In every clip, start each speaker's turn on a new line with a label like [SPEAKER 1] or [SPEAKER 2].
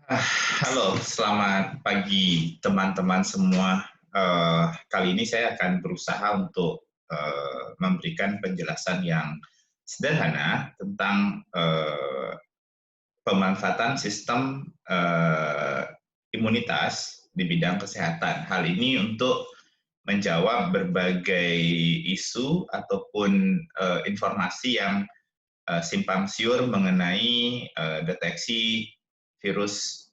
[SPEAKER 1] Halo, selamat pagi teman-teman semua. Kali ini saya akan berusaha untuk memberikan penjelasan yang sederhana tentang pemanfaatan sistem imunitas di bidang kesehatan. Hal ini untuk menjawab berbagai isu ataupun informasi yang simpang siur mengenai deteksi virus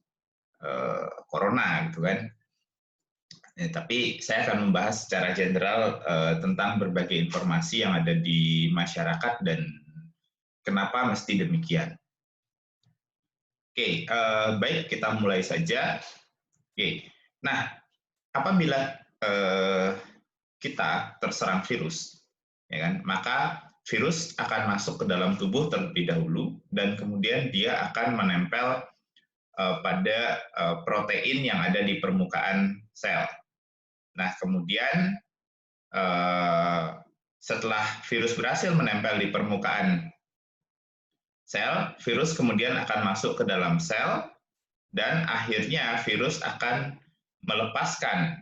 [SPEAKER 1] corona gitu kan. Tapi saya akan membahas secara general tentang berbagai informasi yang ada di masyarakat dan kenapa mesti demikian. Oke, baik kita mulai saja. Oke, nah apabila kita terserang virus, ya kan, maka virus akan masuk ke dalam tubuh terlebih dahulu dan kemudian dia akan menempel pada protein yang ada di permukaan sel. Nah, kemudian setelah virus berhasil menempel di permukaan sel, virus kemudian akan masuk ke dalam sel dan akhirnya virus akan melepaskan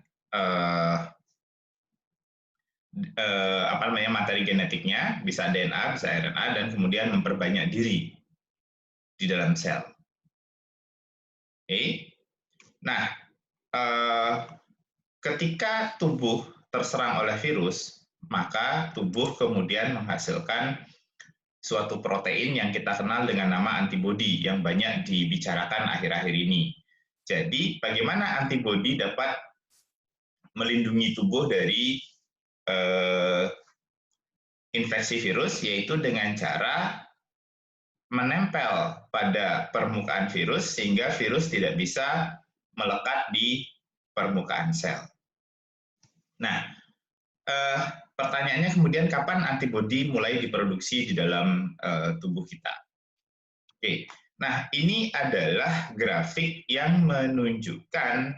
[SPEAKER 1] materi genetiknya, bisa DNA, bisa RNA, dan kemudian memperbanyak diri di dalam sel. Oke. Nah, ketika tubuh terserang oleh virus, maka tubuh kemudian menghasilkan suatu protein yang kita kenal dengan nama antibodi yang banyak dibicarakan akhir-akhir ini. Jadi, bagaimana antibodi dapat melindungi tubuh dari infeksi virus, yaitu dengan cara menempel pada permukaan virus sehingga virus tidak bisa melekat di permukaan sel. Nah, pertanyaannya kemudian kapan antibodi mulai diproduksi di dalam tubuh kita? Oke, nah ini adalah grafik yang menunjukkan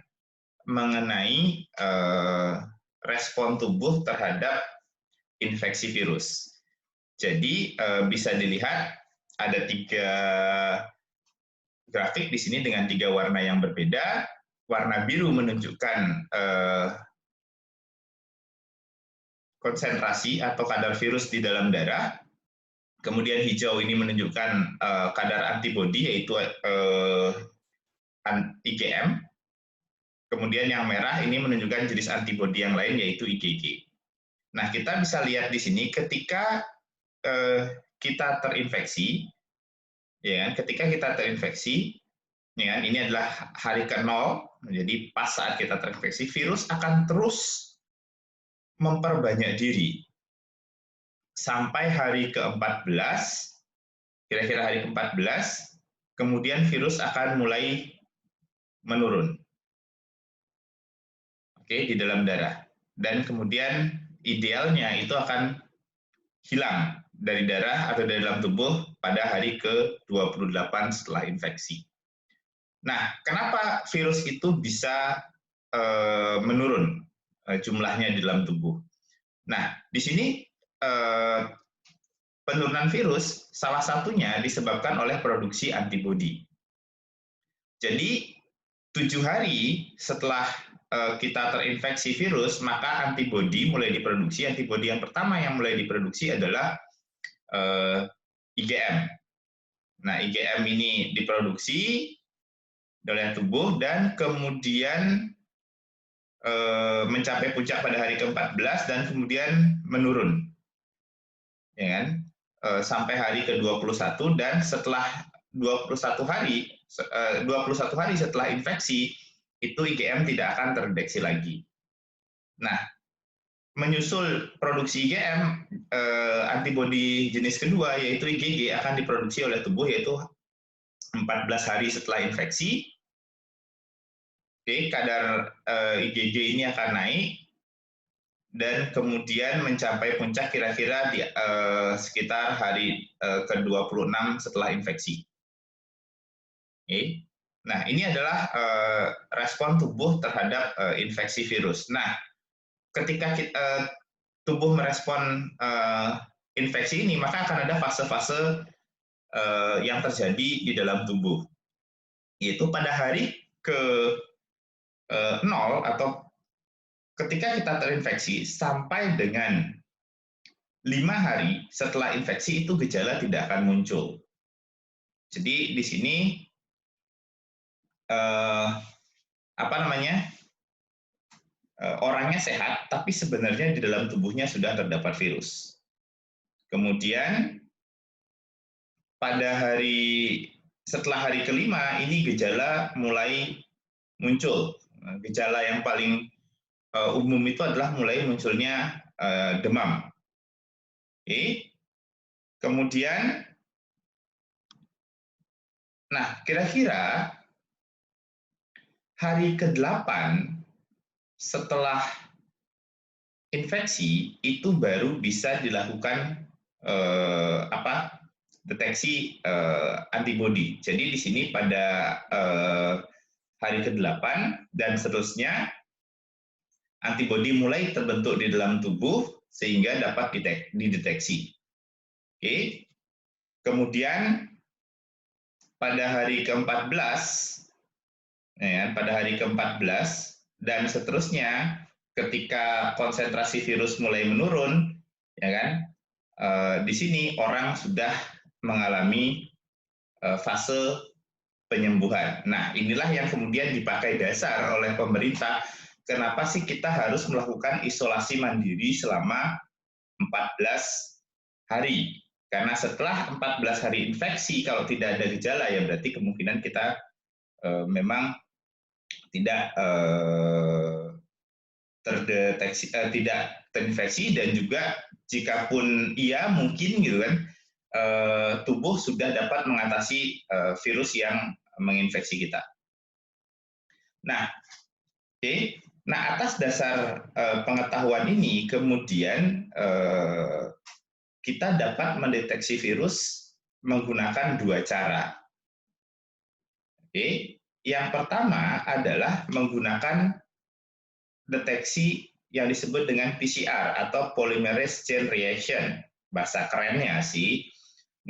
[SPEAKER 1] mengenai respon tubuh terhadap infeksi virus. Jadi bisa dilihat ada 3 grafik di sini dengan 3 warna yang berbeda. Warna biru menunjukkan konsentrasi atau kadar virus di dalam darah. Kemudian hijau ini menunjukkan kadar antibodi yaitu IgM. Kemudian yang merah ini menunjukkan jenis antibodi yang lain yaitu IgG. Nah, kita bisa lihat di sini ketika kita terinfeksi, ya kan? Ketika kita terinfeksi, ya kan? Ini adalah hari ke-0, jadi pas saat kita terinfeksi, virus akan terus memperbanyak diri sampai hari ke-14, kira-kira hari ke-14, kemudian virus akan mulai menurun, oke, di dalam darah. Dan kemudian idealnya itu akan hilang dari darah atau dari dalam tubuh pada hari ke-28 setelah infeksi. Nah, kenapa virus itu bisa menurun jumlahnya di dalam tubuh? Nah, di sini penurunan virus salah satunya disebabkan oleh produksi antibodi. Jadi 7 hari setelah kita terinfeksi virus, maka antibodi mulai diproduksi. Antibodi yang pertama yang mulai diproduksi adalah IgM. Nah, IgM ini diproduksi oleh tubuh dan kemudian mencapai puncak pada hari ke-14 dan kemudian menurun, ya kan? Sampai hari ke-21 dan setelah 21 hari 21 hari setelah infeksi itu IgM tidak akan terdeteksi lagi. Nah, menyusul produksi IgM, antibodi jenis kedua yaitu IgG akan diproduksi oleh tubuh yaitu 14 hari setelah infeksi. Oke, kadar IgG ini akan naik dan kemudian mencapai puncak kira-kira di sekitar hari ke-26 setelah infeksi. Oke. Nah, ini adalah respon tubuh terhadap infeksi virus. Nah, ketika tubuh merespon infeksi ini, maka akan ada fase-fase yang terjadi di dalam tubuh. yaitu pada hari ke 0 atau ketika kita terinfeksi sampai dengan 5 hari setelah infeksi itu gejala tidak akan muncul. Jadi di sini orangnya sehat, tapi sebenarnya di dalam tubuhnya sudah terdapat virus. Kemudian pada setelah hari kelima ini gejala mulai muncul. Gejala yang paling umum itu adalah mulai munculnya demam. Oke. Kemudian, nah kira-kira hari ke-8 setelah infeksi itu baru bisa dilakukan deteksi antibodi. Jadi di sini pada hari ke-8 dan seterusnya antibodi mulai terbentuk di dalam tubuh sehingga dapat dideteksi. Oke. Kemudian pada hari ke-14 pada hari ke-14 dan seterusnya ketika konsentrasi virus mulai menurun, ya kan? Di sini orang sudah mengalami fase penyembuhan. Nah, inilah yang kemudian dipakai dasar oleh pemerintah. Kenapa sih kita harus melakukan isolasi mandiri selama 14 hari? Karena setelah 14 hari infeksi, kalau tidak ada gejala, ya berarti kemungkinan kita memang tidak terdeteksi, tidak terinfeksi, dan juga jikapun iya mungkin gitu kan, tubuh sudah dapat mengatasi virus yang menginfeksi kita. Nah, oke. Nah, atas dasar pengetahuan ini kemudian kita dapat mendeteksi virus menggunakan 2 cara. Oke. Yang pertama adalah menggunakan deteksi yang disebut dengan PCR atau polymerase chain reaction. Bahasa kerennya sih.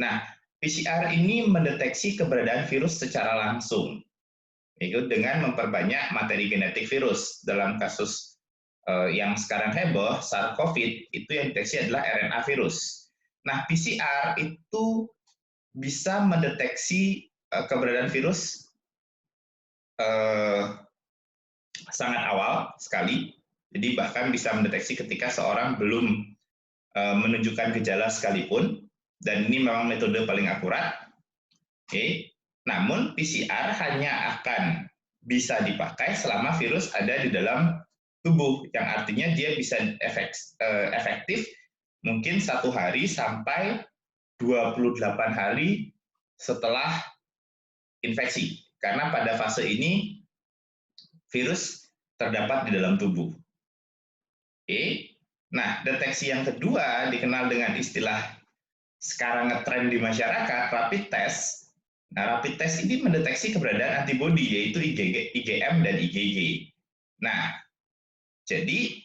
[SPEAKER 1] Nah, PCR ini mendeteksi keberadaan virus secara langsung, yaitu dengan memperbanyak materi genetik virus. Dalam kasus yang sekarang heboh, SARS-CoV, itu yang deteksi adalah RNA virus. Nah, PCR itu bisa mendeteksi keberadaan virus sangat awal sekali, jadi bahkan bisa mendeteksi ketika seorang belum menunjukkan gejala sekalipun, dan ini memang metode paling akurat. Oke. Namun PCR hanya akan bisa dipakai selama virus ada di dalam tubuh, yang artinya dia bisa efektif mungkin 1 hari sampai 28 hari setelah infeksi, karena pada fase ini virus terdapat di dalam tubuh. Oke. Nah, deteksi yang kedua dikenal dengan istilah sekarang ngetren di masyarakat, rapid test. Nah, rapid test ini mendeteksi keberadaan antibodi, yaitu IgM dan IgG. Nah, jadi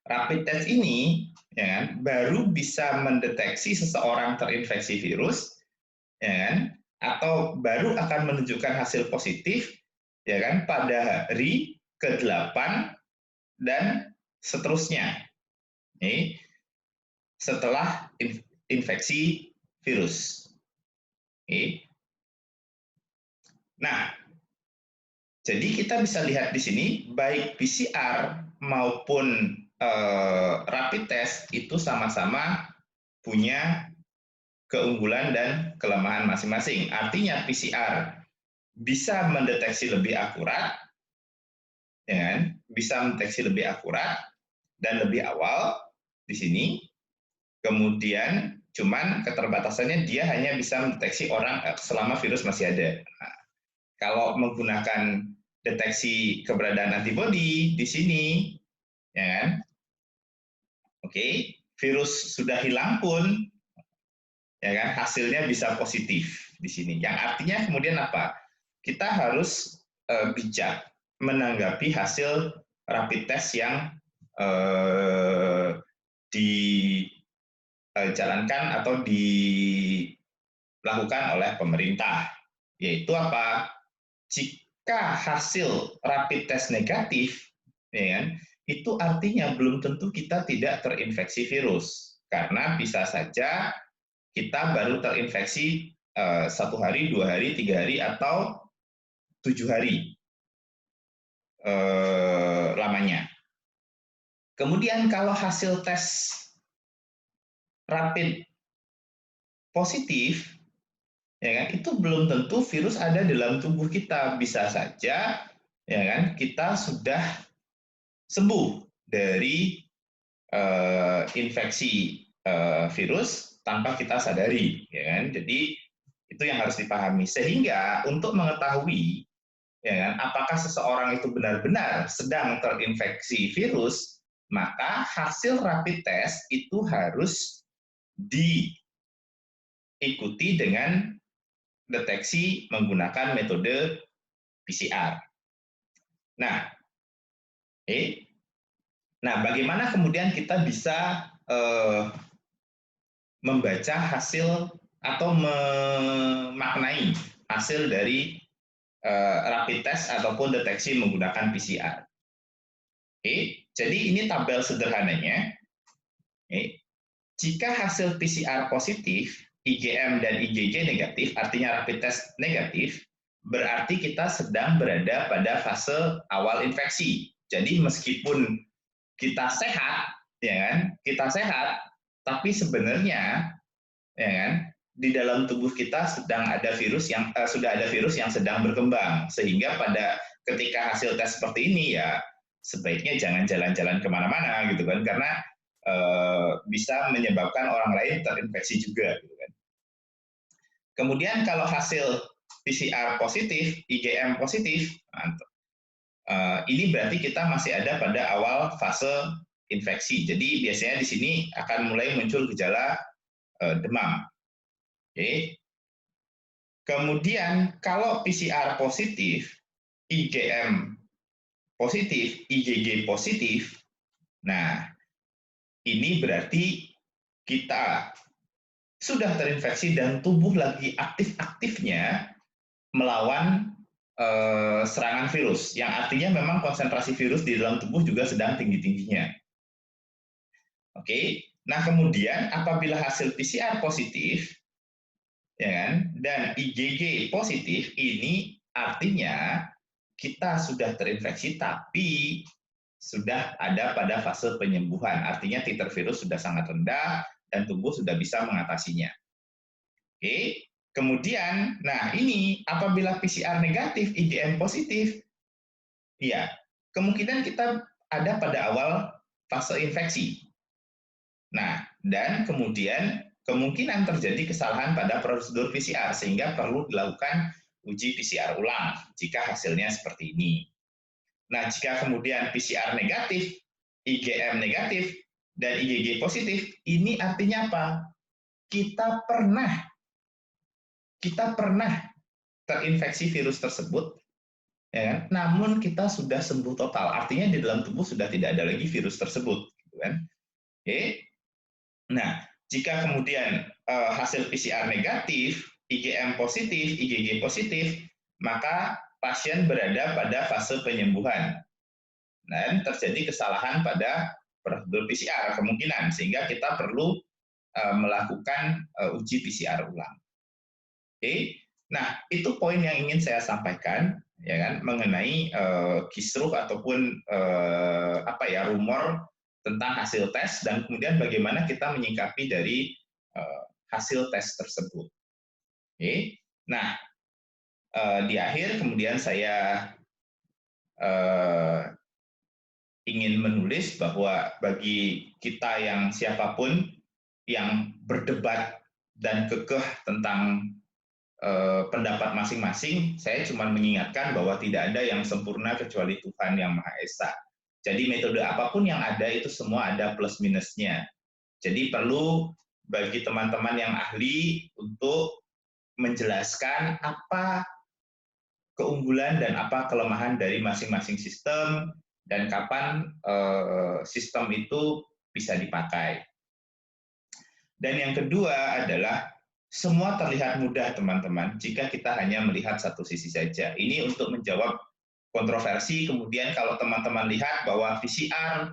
[SPEAKER 1] rapid test ini ya kan, baru bisa mendeteksi seseorang terinfeksi virus, ya kan, atau baru akan menunjukkan hasil positif, ya kan, pada hari ke-8 dan seterusnya. Ini setelah infeksi virus. Oke. Nah, jadi kita bisa lihat di sini baik PCR maupun rapid test itu sama-sama punya keunggulan dan kelemahan masing-masing. Artinya PCR bisa mendeteksi lebih akurat, ya kan? Bisa mendeteksi lebih akurat dan lebih awal di sini. Kemudian cuman keterbatasannya dia hanya bisa mendeteksi orang selama virus masih ada. Nah, kalau menggunakan deteksi keberadaan antibodi di sini, ya kan? Oke, virus sudah hilang pun, ya kan, hasilnya bisa positif di sini. Yang artinya kemudian apa? Kita harus bijak menanggapi hasil rapid test yang dijalankan atau dilakukan oleh pemerintah. Yaitu apa? Jika hasil rapid test negatif, ya kan, itu artinya belum tentu kita tidak terinfeksi virus. Karena bisa saja kita baru terinfeksi 1 hari, 2 hari, 3 hari, atau 7 hari lamanya. Kemudian kalau hasil tes rapid positif, ya kan, itu belum tentu virus ada dalam tubuh kita. Bisa saja, ya kan, kita sudah sembuh dari infeksi virus tanpa kita sadari, ya kan. Jadi itu yang harus dipahami. Sehingga untuk mengetahui, ya kan, apakah seseorang itu benar-benar sedang terinfeksi virus, maka hasil rapid test itu harus diikuti dengan deteksi menggunakan metode PCR. Nah, bagaimana kemudian kita bisa membaca hasil atau memaknai hasil dari rapid test ataupun deteksi menggunakan PCR? Jadi ini tabel sederhananya. Jika hasil PCR positif, IgM dan IgG negatif, artinya rapid test negatif, berarti kita sedang berada pada fase awal infeksi. Jadi meskipun kita sehat, ya kan, kita sehat, tapi sebenarnya, ya kan, di dalam tubuh kita sedang ada virus yang sudah ada virus yang sedang berkembang, sehingga pada ketika hasil tes seperti ini, ya sebaiknya jangan jalan-jalan kemana-mana gitu kan, karena bisa menyebabkan orang lain terinfeksi juga gitu kan. Kemudian kalau hasil PCR positif, IgM positif, ini berarti kita masih ada pada awal fase infeksi. Jadi biasanya di sini akan mulai muncul gejala demam. Kemudian kalau PCR positif, IgM positif, IgG positif, nah ini berarti kita sudah terinfeksi dan tubuh lagi aktif-aktifnya melawan serangan virus, yang artinya memang konsentrasi virus di dalam tubuh juga sedang tinggi-tingginya. Oke, nah kemudian apabila hasil PCR positif, ya kan, dan IgG positif, ini artinya kita sudah terinfeksi tapi sudah ada pada fase penyembuhan, artinya titer virus sudah sangat rendah dan tubuh sudah bisa mengatasinya. Oke, kemudian, nah ini apabila PCR negatif, IgM positif, ya kemungkinan kita ada pada awal fase infeksi. Nah, dan kemudian kemungkinan terjadi kesalahan pada prosedur PCR sehingga perlu dilakukan uji PCR ulang jika hasilnya seperti ini. Nah, jika kemudian PCR negatif, IgM negatif, dan IgG positif, ini artinya apa? Kita pernah terinfeksi virus tersebut, ya kan? Namun kita sudah sembuh total. Artinya di dalam tubuh sudah tidak ada lagi virus tersebut, gitu kan? Oke. Nah, jika kemudian hasil PCR negatif, IgM positif, IgG positif, maka pasien berada pada fase penyembuhan dan terjadi kesalahan pada prosedur PCR kemungkinan, sehingga kita perlu melakukan uji PCR ulang. Oke, nah itu poin yang ingin saya sampaikan, ya kan, mengenai kisruh ataupun rumor tentang hasil tes dan kemudian bagaimana kita menyikapi dari hasil tes tersebut. Oke, nah di akhir kemudian saya ingin menulis bahwa bagi kita yang siapapun yang berdebat dan kekeh tentang pendapat masing-masing, saya cuma mengingatkan bahwa tidak ada yang sempurna kecuali Tuhan Yang Maha Esa. Jadi metode apapun yang ada itu semua ada plus minusnya. Jadi perlu bagi teman-teman yang ahli untuk menjelaskan apa keunggulan dan apa kelemahan dari masing-masing sistem dan kapan sistem itu bisa dipakai. Dan yang kedua adalah Semua terlihat mudah, teman-teman, jika kita hanya melihat satu sisi saja. Ini untuk menjawab kontroversi, kemudian kalau teman-teman lihat bahwa PCR,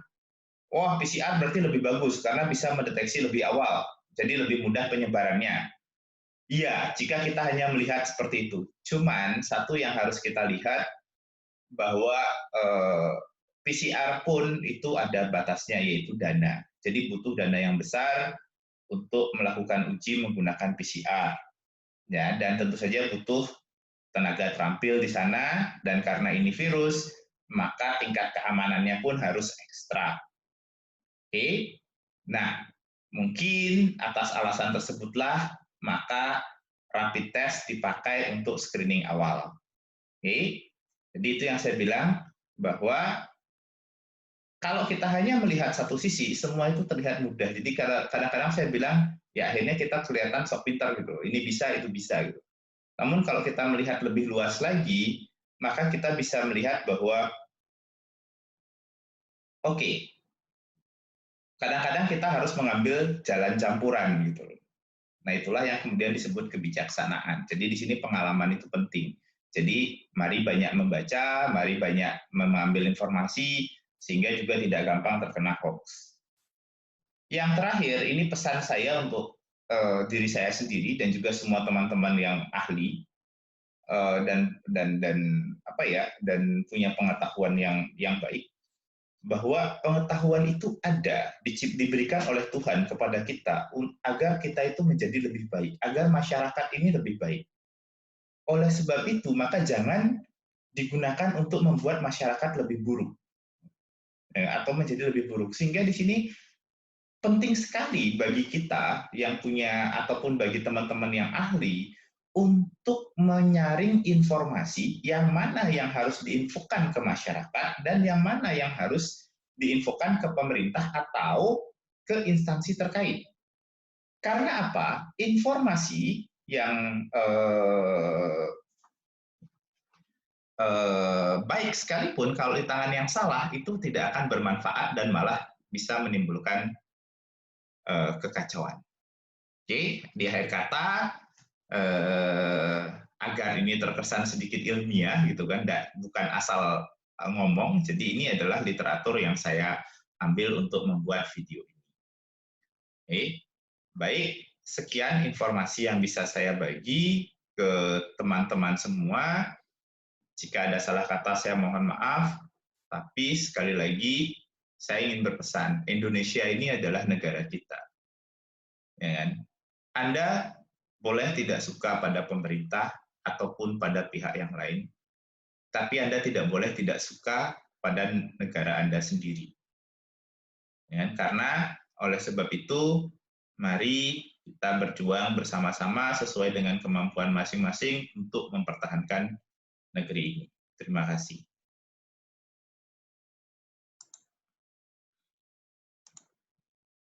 [SPEAKER 1] wah PCR berarti lebih bagus karena bisa mendeteksi lebih awal, jadi lebih mudah penyebarannya. Iya, jika kita hanya melihat seperti itu. Cuman, satu yang harus kita lihat, bahwa PCR pun itu ada batasnya, yaitu dana. Jadi butuh dana yang besar untuk melakukan uji menggunakan PCR. Ya, dan tentu saja butuh tenaga terampil di sana, dan karena ini virus, maka tingkat keamanannya pun harus ekstra. Oke, nah mungkin atas alasan tersebutlah maka rapid test dipakai untuk screening awal. Oke, jadi itu yang saya bilang, bahwa kalau kita hanya melihat satu sisi, semua itu terlihat mudah. Jadi kadang-kadang saya bilang, ya akhirnya kita kelihatan sok pintar gitu. Ini bisa, itu bisa gitu. Namun kalau kita melihat lebih luas lagi, maka kita bisa melihat bahwa oke, kadang-kadang kita harus mengambil jalan campuran gitu. Nah, itulah yang kemudian disebut kebijaksanaan. Jadi di sini pengalaman itu penting. Jadi mari banyak membaca, mari banyak mengambil informasi, sehingga juga tidak gampang terkena hoax. Yang terakhir, ini pesan saya untuk diri saya sendiri dan juga semua teman-teman yang ahli dan punya pengetahuan yang baik, bahwa pengetahuan itu ada, diberikan oleh Tuhan kepada kita agar kita itu menjadi lebih baik, agar masyarakat ini lebih baik. Oleh sebab itu, maka jangan digunakan untuk membuat masyarakat lebih buruk atau menjadi lebih buruk. Sehingga di sini penting sekali bagi kita yang punya ataupun bagi teman-teman yang ahli untuk menyaring informasi yang mana yang harus diinfokan ke masyarakat dan yang mana yang harus diinfokan ke pemerintah atau ke instansi terkait. Karena apa? Informasi yang baik sekalipun kalau di tangan yang salah itu tidak akan bermanfaat dan malah bisa menimbulkan kekacauan. Oke, di akhir kata, agar ini terkesan sedikit ilmiah gitu kan, bukan asal ngomong, jadi ini adalah literatur yang saya ambil untuk membuat video ini. Oke, baik, sekian informasi yang bisa saya bagi ke teman-teman semua. Jika ada salah kata, saya mohon maaf, tapi sekali lagi, saya ingin berpesan, Indonesia ini adalah negara kita. Ya kan? Anda boleh tidak suka pada pemerintah ataupun pada pihak yang lain, tapi Anda tidak boleh tidak suka pada negara Anda sendiri. Ya, karena oleh sebab itu, mari kita berjuang bersama-sama sesuai dengan kemampuan masing-masing untuk mempertahankan negeri ini. Terima kasih.